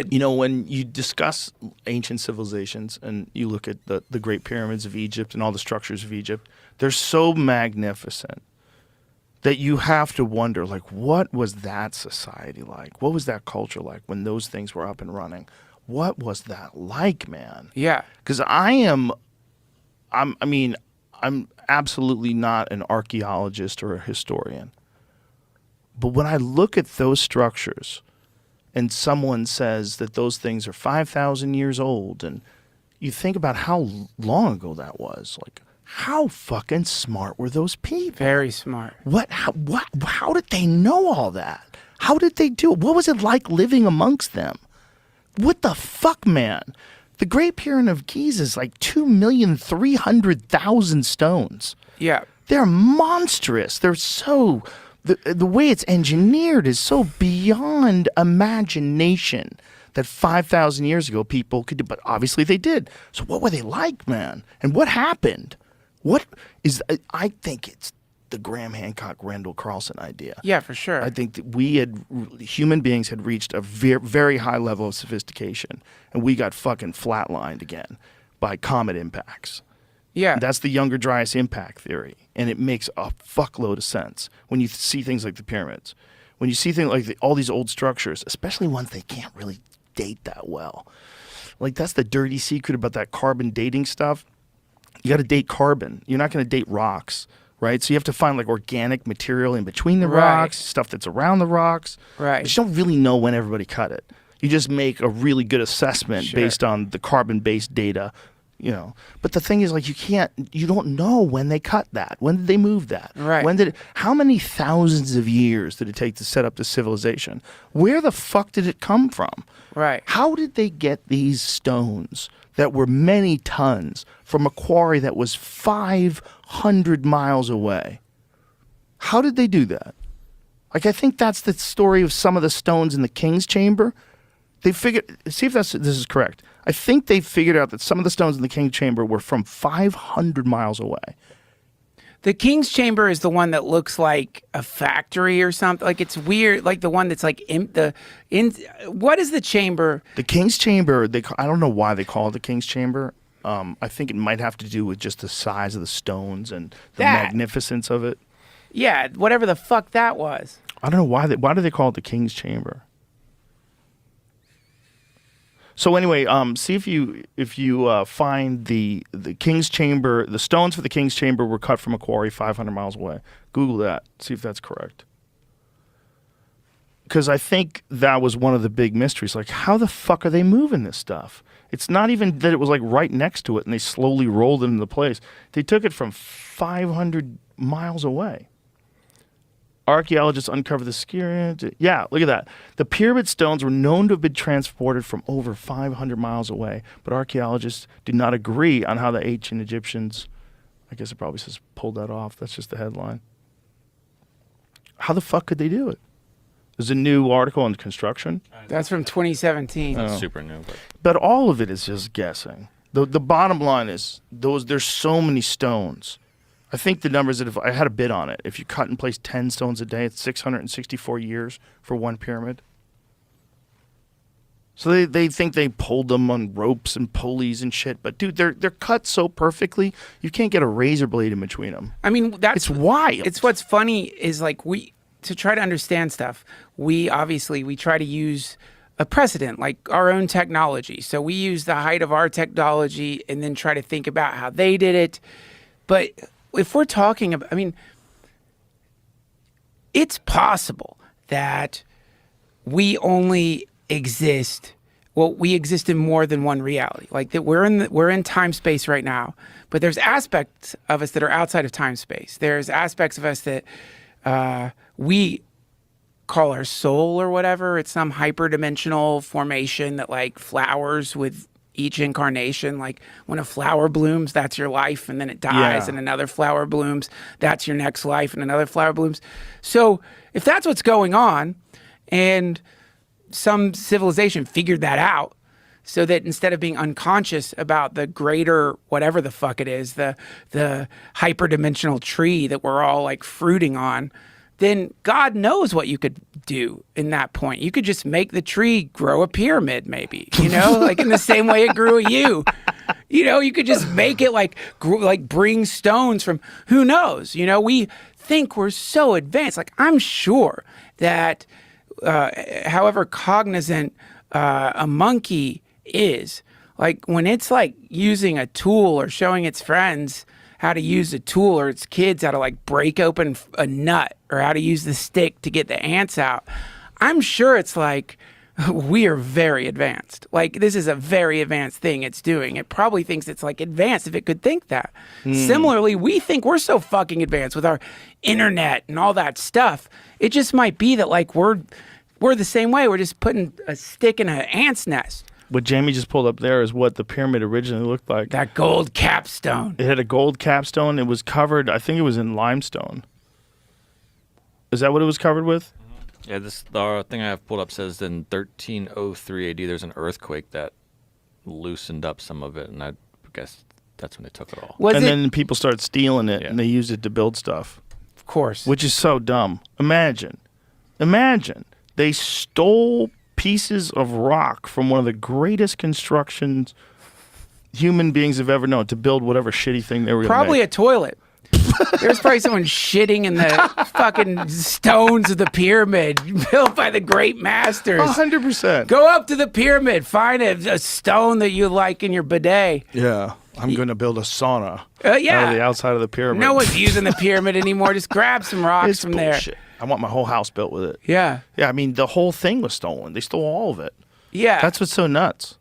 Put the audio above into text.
You know, when you discuss ancient civilizations and you look at the Great Pyramids of Egypt and all the structures of Egypt, they're so magnificent that you have to wonder, like, what was that society like? What was that culture like when those things were up and running? What was that like, man? Yeah. Because I'm absolutely not an archaeologist or a historian. But when I look at those structures and someone says that those things are 5,000 years old, and you think about how long ago that was, like, how fucking smart were those people? Very smart. How did they know all that? How did they do it? What was it like living amongst them? What the fuck, man? The Great Pyramid of Giza is like 2,300,000 stones. Yeah. They're monstrous. They're so... The way it's engineered is so beyond imagination that 5,000 years ago people could do, but obviously they did. So what were they like, man? And what happened? I think it's the Graham Hancock, Randall Carlson idea. Yeah, for sure. I think that human beings had reached a very high level of sophistication, and we got fucking flatlined again by comet impacts. Yeah. That's the Younger Dryas impact theory, and it makes a fuckload of sense when you see things like the pyramids. When you see things like all these old structures, especially ones they can't really date that well. Like, that's the dirty secret about that carbon dating stuff. You got to date carbon. You're not going to date rocks, right? So you have to find like organic material in between the rocks, stuff that's around the rocks. Right. But you don't really know when everybody cut it. You just make a really good assessment based on the carbon-based data. You know, but the thing is, like, you don't know when they cut that. When did they move that? Right. How many thousands of years did it take to set up this civilization? Where the fuck did it come from? Right. How did they get these stones that were many tons from a quarry that was 500 miles away? How did they do that? Like, I think that's the story of some of the stones in the King's Chamber. They figured, see if this is correct. I think they figured out that some of the stones in the King's Chamber were from 500 miles away. The King's Chamber is the one that looks like a factory or something. Like, it's weird. Like the one that's like what is the chamber? The King's Chamber, I don't know why they call it the King's Chamber. I think it might have to do with just the size of the stones and the magnificence of it. Yeah, whatever the fuck that was. I don't know why do they call it the King's Chamber? So anyway, see if you find the King's Chamber, the stones for the King's Chamber were cut from a quarry 500 miles away. Google that. See if that's correct. Because I think that was one of the big mysteries. Like, how the fuck are they moving this stuff? It's not even that it was like right next to it and they slowly rolled it into place. They took it from 500 miles away. Archaeologists uncovered the skier. Yeah, look at that. The pyramid stones were known to have been transported from over 500 miles away, but archaeologists do not agree on how the ancient Egyptians, I guess it probably says pulled that off. That's just the headline. How the fuck could they do it? There's a new article on construction. That's from 2017. That's super new. But all of it is just guessing. The bottom line is there's so many stones. I think the numbers that if I had a bid on it, if you cut and place 10 stones a day, it's 664 years for one pyramid. So they think they pulled them on ropes and pulleys and shit, but dude, they're cut so perfectly you can't get a razor blade in between them. I mean, it's wild. It's what's funny is like to try to understand stuff. We try to use a precedent, like our own technology. So we use the height of our technology and then try to think about how they did it. But if we're talking about, I mean, it's possible that we only exist. Well, we exist in more than one reality. Like that, we're in time space right now, but there's aspects of us that are outside of time space. There's aspects of us that we call our soul or whatever. It's some hyperdimensional formation that like flowers with each incarnation. Like when a flower blooms, that's your life, and then it dies, and another flower blooms, that's your next life, and another flower blooms. So if that's what's going on, and some civilization figured that out, so that instead of being unconscious about the greater whatever the fuck it is, the hyperdimensional tree that we're all like fruiting on, then God knows what you could do in that point? You could just make the tree grow a pyramid, maybe, you know, like in the same way it grew a you. You know, you could just make it like bring stones from who knows. You know, we think we're so advanced. Like, I'm sure that however cognizant a monkey is, like when it's like using a tool or showing its friends how to use a tool, or its kids how to like break open a nut, or how to use the stick to get the ants out, I'm sure it's like, we are very advanced. Like, this is a very advanced thing it's doing. It probably thinks it's like advanced if it could think that. Similarly, we think we're so fucking advanced with our internet and all that stuff. It just might be that like we're the same way. We're just putting a stick in an ant's nest. What Jamie just pulled up there is what the pyramid originally looked like. That gold capstone. It had a gold capstone. It was covered, I think it was in limestone. Is that what it was covered with? Yeah, the thing I have pulled up says in 1303 AD there's an earthquake that loosened up some of it, and I guess that's when they took it all. Then people started stealing it, and they used it to build stuff. Of course. Which is so dumb. Imagine. They stole pieces of rock from one of the greatest constructions human beings have ever known to build whatever shitty thing they were going to make. Probably a toilet. There's probably someone shitting in the fucking stones of the pyramid built by the great masters. 100%. Go up to the pyramid, find a stone that you like in your bidet. Yeah. I'm going to build a sauna yeah. out of the outside of the pyramid. No one's using the pyramid anymore. Just grab some rocks It's from bullshit. there. I want my whole house built with it. Yeah. Yeah, I mean, the whole thing was stolen. They stole all of it. Yeah. That's what's so nuts.